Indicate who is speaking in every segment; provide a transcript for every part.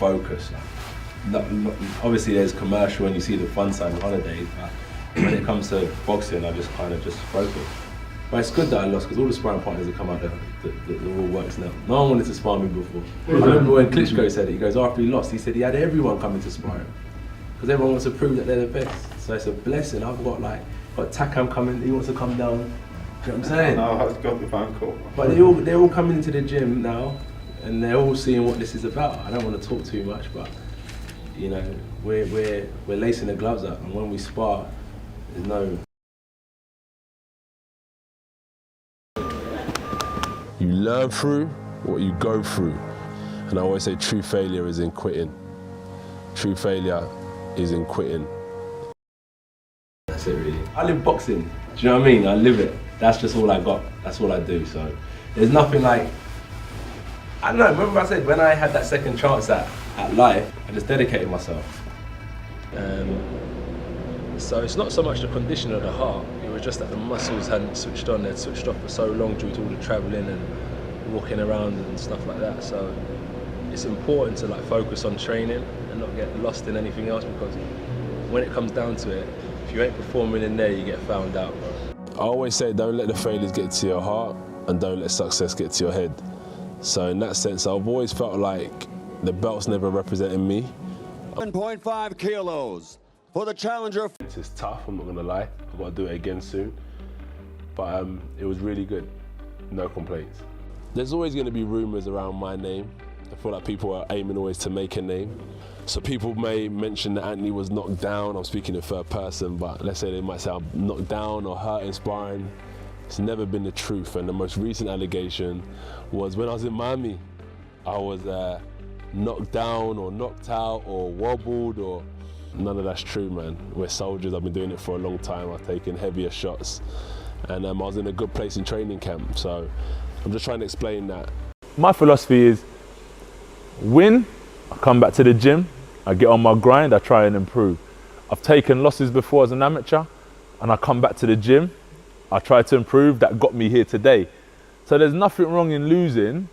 Speaker 1: focus. Obviously there's commercial and you see the fun side of holidays, but when it comes to boxing, I just kind of just focus. But it's good that I lost because all the sparring partners that come out, the all works now. No one wanted to spar me before. I remember when Klitschko said it, he goes, after he lost, he said he had everyone coming to spar him because everyone wants to prove that they're the best. So it's a blessing. I've got Takam coming, he wants to come down. Do you know what I'm saying?
Speaker 2: No, I've got the phone call.
Speaker 1: But they're all coming into the gym now and they're all seeing what this is about. I don't want to talk too much, but you know, we're lacing the gloves up, and when we spar, there's no.
Speaker 3: You learn through what you go through. And I always say true failure is in quitting. True failure is in quitting.
Speaker 1: That's it really. I live boxing, do you know what I mean? I live it. That's just all I got. That's all I do. So there's nothing like, I don't know, remember I said when I had that second chance at life, I just dedicated myself. So it's not so much the condition of the heart, it was just that the muscles hadn't switched on, they'd switched off for so long due to all the travelling and walking around and stuff like that. So it's important to focus on training and not get lost in anything else, because when it comes down to it, if you ain't performing in there, you get found out, bro.
Speaker 3: I always say don't let the failures get to your heart and don't let success get to your head. So in that sense, I've always felt like the belt's never represented me.
Speaker 4: 7.5 kilos for the challenger.
Speaker 3: It's tough, I'm not gonna lie. I've got to do it again soon. But it was really good, no complaints. There's always gonna be rumors around my name. I feel like people are aiming always to make a name. So people may mention that Anthony was knocked down. I'm speaking in third person, but let's say they might say I'm knocked down or hurt in sparring. It's never been the truth, and the most recent allegation was when I was in Miami. I was knocked down or knocked out or wobbled, or none of that's true, man. We're soldiers, I've been doing it for a long time. I've taken heavier shots, and I was in a good place in training camp. So I'm just trying to explain that.
Speaker 5: My philosophy is win, I come back to the gym, I get on my grind, I try and improve. I've taken losses before as an amateur, and I come back to the gym, I try to improve. That got me here today. So there's nothing wrong in losing,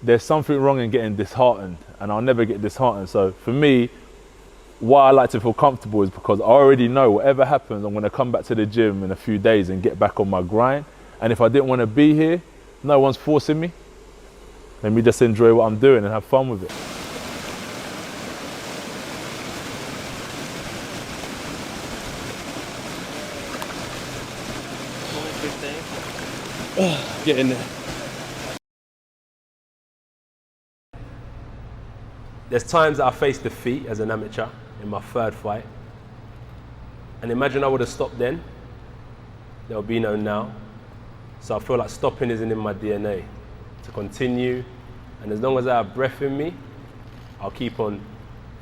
Speaker 5: there's something wrong in getting disheartened, and I'll never get disheartened. So for me, why I like to feel comfortable is because I already know whatever happens, I'm gonna come back to the gym in a few days and get back on my grind. And if I didn't want to be here, no one's forcing me. Let me just enjoy what I'm doing and have fun with it.
Speaker 1: Get in there. There's times that I faced defeat as an amateur in my third fight. And imagine I would have stopped then, there would be no now. So I feel like stopping isn't in my DNA. To continue, and as long as I have breath in me, I'll keep on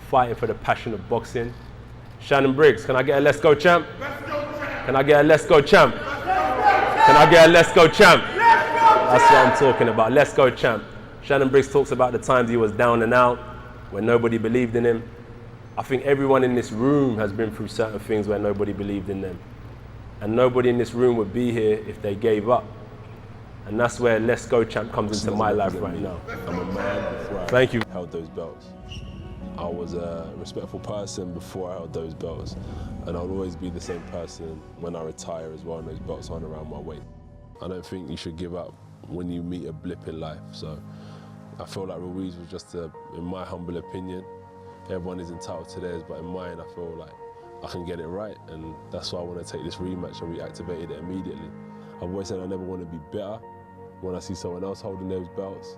Speaker 1: fighting for the passion of boxing. Shannon Briggs, can I get a let's go champ? Let's go champ! Can I get a let's go champ? Can I get a let's go champ? That's what I'm talking about, let's go champ. Shannon Briggs talks about the times he was down and out, when nobody believed in him. I think everyone in this room has been through certain things where nobody believed in them. And nobody in this room would be here if they gave up. And that's where Let's Go Champ comes into my life right now.
Speaker 3: I'm a man before I held those belts. I was a respectful person before I held those belts. And I'll always be the same person when I retire as well, and those belts aren't around my waist. I don't think you should give up when you meet a blip in life. So I feel like Ruiz was just in my humble opinion, everyone is entitled to theirs, but in mine I feel like I can get it right, and that's why I want to take this rematch and reactivate it immediately. I've always said I never want to be bitter when I see someone else holding those belts.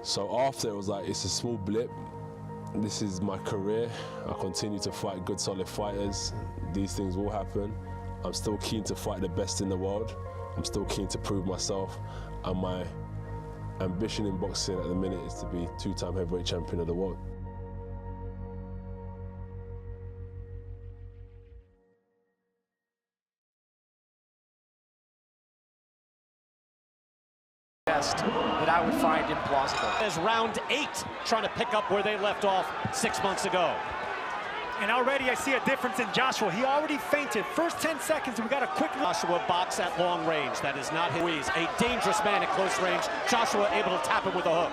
Speaker 3: So after, it was like, it's a small blip. This is my career. I continue to fight good, solid fighters. These things will happen. I'm still keen to fight the best in the world. I'm still keen to prove myself. And my ambition in boxing at the minute is to be two-time heavyweight champion of the world.
Speaker 6: That I would find implausible. As round 8, trying to pick up where they left off 6 months ago.
Speaker 7: And already I see a difference in Joshua. He already fainted. First 10 seconds, we got a quick...
Speaker 6: Joshua box at long range. That is not Ruiz. A dangerous man at close range. Joshua able to tap him with a hook.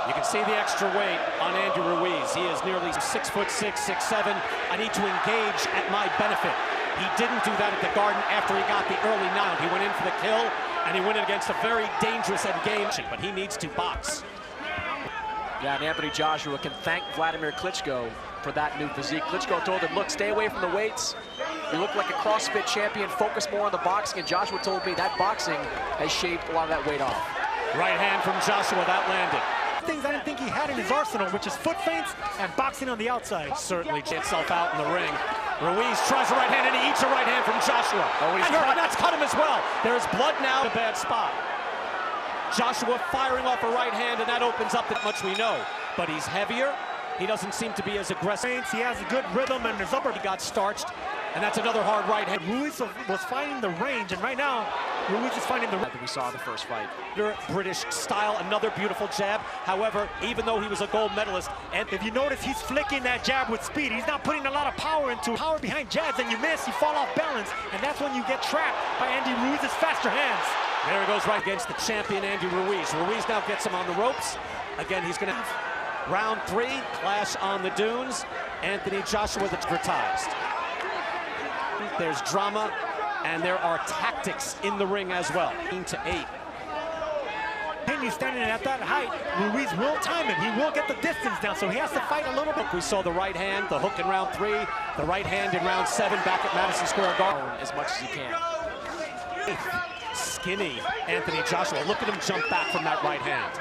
Speaker 6: You can see the extra weight on Andy Ruiz. He is nearly 6'6", 6'7". I need to engage at my benefit. He didn't do that at the Garden after he got the early 9. He went in for the kill, and he went in against a very dangerous endgame, but he needs to box.
Speaker 2: Yeah, and Anthony Joshua can thank Vladimir Klitschko for that new physique. Klitschko told him, look, stay away from the weights. You look like a CrossFit champion, focus more on the boxing, and Joshua told me that boxing has shaved a lot of that weight off.
Speaker 6: Right hand from Joshua, that landed.
Speaker 7: Things I didn't think he had in his arsenal, which is foot feints and boxing on the outside.
Speaker 6: Certainly gets himself out in the ring. Ruiz tries a right hand and he eats a right hand from Joshua.
Speaker 2: Oh, he's
Speaker 6: and that's cut him as well. There's blood now. A bad spot. Joshua firing off a right hand, and that opens up that much we know. But he's heavier. He doesn't seem to be as aggressive.
Speaker 7: He has a good rhythm, and his upper.
Speaker 6: He got starched, and that's another hard right hand.
Speaker 7: Ruiz was finding the range, and right now, Ruiz is finding the range.
Speaker 2: That we saw in the first fight.
Speaker 6: British style, another beautiful jab. However, even though he was a gold medalist, and
Speaker 7: if you notice, he's flicking that jab with speed. He's not putting a lot of power into power behind jabs, and you miss, you fall off balance, and that's when you get trapped by Andy Ruiz's faster hands.
Speaker 6: There he goes right against the champion, Andy Ruiz. Ruiz now gets him on the ropes. Again, he's going to round 3, clash on the dunes. Anthony Joshua that's advertised. There's drama, and there are tactics in the ring as well. 8-8.
Speaker 7: Continue standing at that height. Ruiz will time him. He will get the distance down, so he has to fight a little bit.
Speaker 6: We saw the right hand, the hook in round 3, the right hand in round 7 back at Madison Square Garden.
Speaker 2: As much as he can.
Speaker 6: Skinny Anthony Joshua. Look at him jump back from that right hand.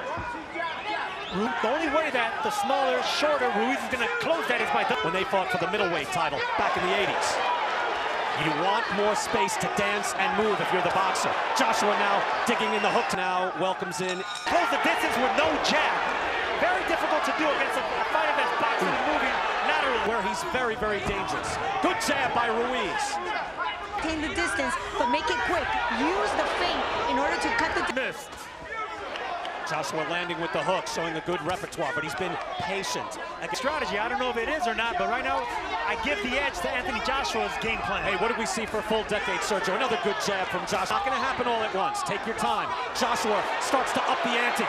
Speaker 7: The only way that the smaller, shorter Ruiz is going to close that is by when
Speaker 6: they fought for the middleweight title back in the 80s. You want more space to dance and move if you're the boxer. Joshua now digging in the hook. Now welcomes in.
Speaker 7: Close the distance with no jab. Very difficult to do against a fighter that's boxing and moving laterally.
Speaker 6: Where he's very, very dangerous. Good jab by Ruiz.
Speaker 8: Maintain the distance, but make it quick. Use the feint in order to cut the
Speaker 7: missed.
Speaker 6: Joshua landing with the hook, showing a good repertoire, but he's been patient.
Speaker 7: Strategy, I don't know if it is or not, but right now, I give the edge to Anthony Joshua's game plan.
Speaker 6: Hey, what did we see for a full decade, Sergio? Another good jab from Joshua. Not gonna happen all at once. Take your time. Joshua starts to up the ante.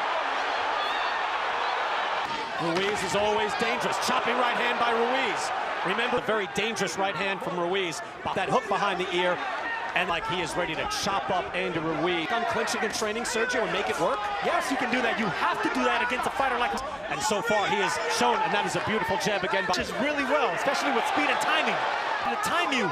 Speaker 6: Ruiz is always dangerous. Chopping right hand by Ruiz. Remember, a very dangerous right hand from Ruiz. That hook behind the ear, and like he is ready to chop up Andy Ruiz. Unclinching and training, Sergio, and make it work?
Speaker 7: Yes, you can do that. You have to do that against a fighter like this.
Speaker 6: And so far, he has shown, and that is a beautiful jab again.
Speaker 7: Just really well, especially with speed and timing. To time you.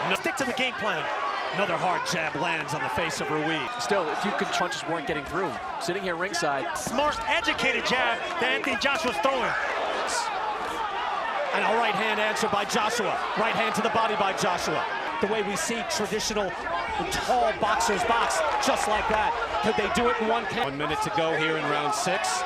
Speaker 7: No, stick to the game plan.
Speaker 6: Another hard jab lands on the face of Ruiz.
Speaker 2: Still, a few punches weren't getting through. Sitting here ringside.
Speaker 7: Smart, educated jab that Anthony Joshua's throwing.
Speaker 6: And a right hand answer by Joshua. Right hand to the body by Joshua. The way we see traditional tall boxers box, just like that. Could they do it in one count? 1 minute to go here in round 6.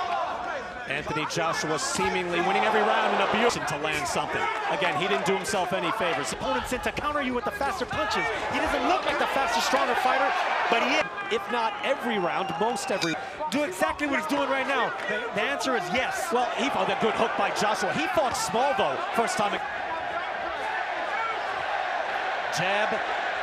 Speaker 6: Anthony Joshua seemingly winning every round in abuse to land something. Again, he didn't do himself any favors.
Speaker 7: Opponents in to counter you with the faster punches. He doesn't look like the faster, stronger fighter, but he is.
Speaker 6: If not every round, most every.
Speaker 7: Do exactly what he's doing right now. The answer is yes.
Speaker 6: Well, he fought a good hook by Joshua. He fought small, though, first time. Jab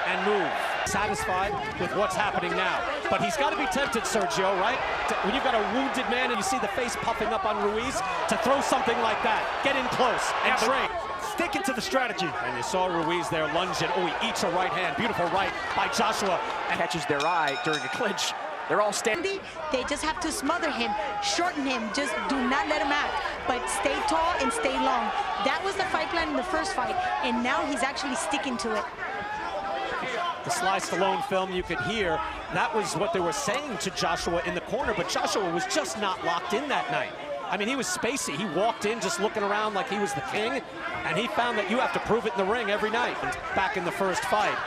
Speaker 6: and move. Satisfied with what's happening now. But he's got to be tempted, Sergio, right? When you've got a wounded man and you see the face puffing up on Ruiz, to throw something like that. Get in close and trade.
Speaker 7: Sticking to the strategy.
Speaker 6: And you saw Ruiz there lunging. Oh, he eats a right hand. Beautiful right by Joshua.
Speaker 2: And catches their eye during a clinch. They're all standing.
Speaker 8: They just have to smother him, shorten him, just do not let him act, but stay tall and stay long. That was the fight plan in the first fight, and now he's actually sticking to it.
Speaker 6: The Sly Stallone film, you could hear, that was what they were saying to Joshua in the corner, but Joshua was just not locked in that night. I mean, he was spacey. He walked in just looking around like he was the king, and he found that you have to prove it in the ring every night. Back in the first fight.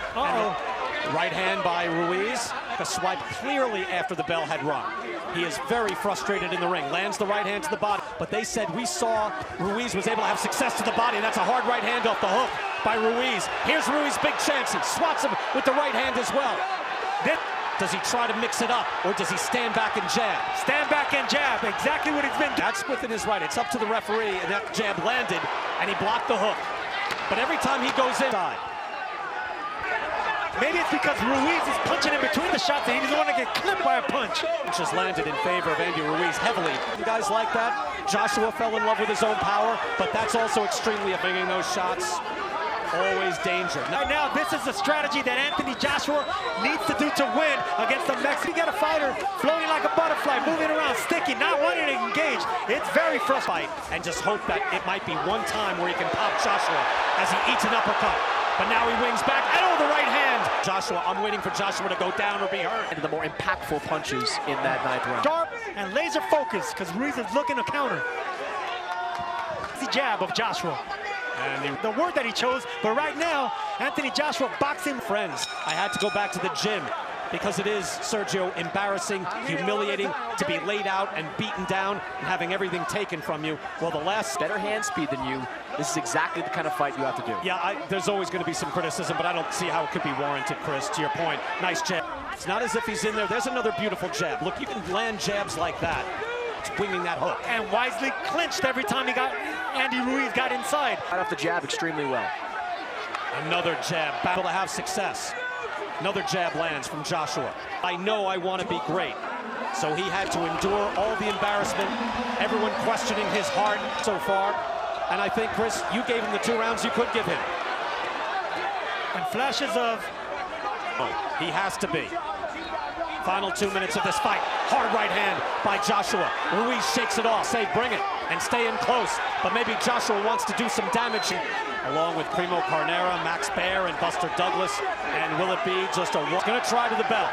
Speaker 6: Right hand by Ruiz. A swipe clearly after the bell had rung. He is very frustrated in the ring. Lands the right hand to the body. But they said we saw Ruiz was able to have success to the body, and that's a hard right hand off the hook by Ruiz. Here's Ruiz, big chance. He swats him with the right hand as well. Then, does he try to mix it up, or does he stand back and jab?
Speaker 7: Stand back and jab, exactly what he's been doing.
Speaker 6: That's within his right. It's up to the referee, and that jab landed, and he blocked the hook. But every time he goes inside,
Speaker 7: Maybe it's because Ruiz is punching in between the shots and he doesn't want to get clipped by a punch.
Speaker 6: Just landed in favor of Andy Ruiz heavily. Guys like that. Joshua fell in love with his own power, but that's also extremely affecting those shots. Always danger.
Speaker 7: Right now, this is the strategy that Anthony Joshua needs to do to win against the Mexican. You got a fighter floating like a butterfly, moving around, sticky, not wanting to engage. It's very frustrating.
Speaker 6: And just hope that it might be one time where he can pop Joshua as he eats an uppercut. But now he wings back. Oh, the right hand. Joshua, I'm waiting for Joshua to go down or be hurt.
Speaker 2: And the more impactful punches in that 9th round.
Speaker 7: Sharp and laser focus because Ruiz is looking to counter. The jab of Joshua. And the word that he chose, but right now, Anthony Joshua boxing.
Speaker 6: Friends, I had to go back to the gym because it is, Sergio, embarrassing, humiliating to be laid out and beaten down and having everything taken from you. Well, the last...
Speaker 2: Better hand speed than you. This is exactly the kind of fight you have to do.
Speaker 6: Yeah, there's always going to be some criticism, but I don't see how it could be warranted, Chris, to your point. Nice jab. It's not as if he's in there. There's another beautiful jab. Look, you can land jabs like that. It's winging that hook.
Speaker 7: And wisely clinched every time Andy Ruiz got inside.
Speaker 2: Right off the jab extremely well.
Speaker 6: Another jab, battle to have success. Another jab lands from Joshua. I know I want to be great. So he had to endure all the embarrassment, everyone questioning his heart so far. And I think, Chris, you gave him the 2 rounds you could give him.
Speaker 7: And flashes of...
Speaker 6: Oh, he has to be. Final 2 minutes of this fight. Hard right hand by Joshua. Ruiz shakes it off. Say, bring it, and stay in close. But maybe Joshua wants to do some damage. Along with Primo Carnera, Max Baer, and Buster Douglas. And will it be just a one? Gonna try to the bell.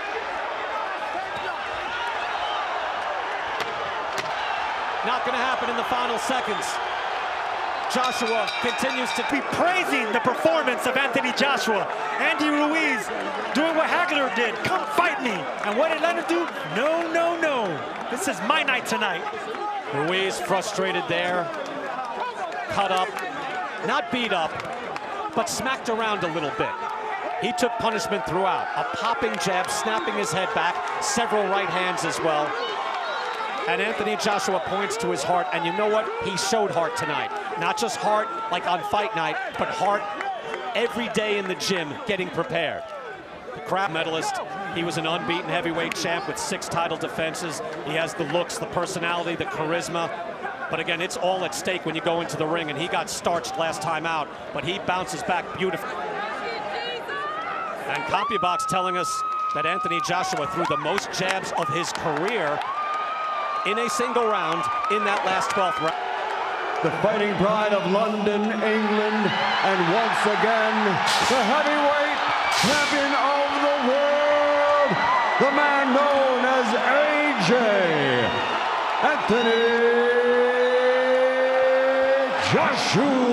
Speaker 6: Not gonna happen in the final seconds. Joshua continues to
Speaker 7: be praising the performance of Anthony Joshua. Andy Ruiz doing what Hagler did. Come fight me. And what did Leonard do? No, no, no. This is my night tonight.
Speaker 6: Ruiz frustrated there. Cut up. Not beat up, but smacked around a little bit. He took punishment throughout. A popping jab, snapping his head back. Several right hands as well. And Anthony Joshua points to his heart, and you know what? He showed heart tonight. Not just heart like on fight night, but heart every day in the gym getting prepared. The crowd medalist, he was an unbeaten heavyweight champ with 6 title defenses. He has the looks, the personality, the charisma. But again, it's all at stake when you go into the ring, and he got starched last time out, but he bounces back beautifully. And CompuBox telling us that Anthony Joshua threw the most jabs of his career in a single round in that last 12th round.
Speaker 4: The fighting pride of London, England, and once again, the heavyweight champion of the world, the man known as AJ, Anthony Joshua.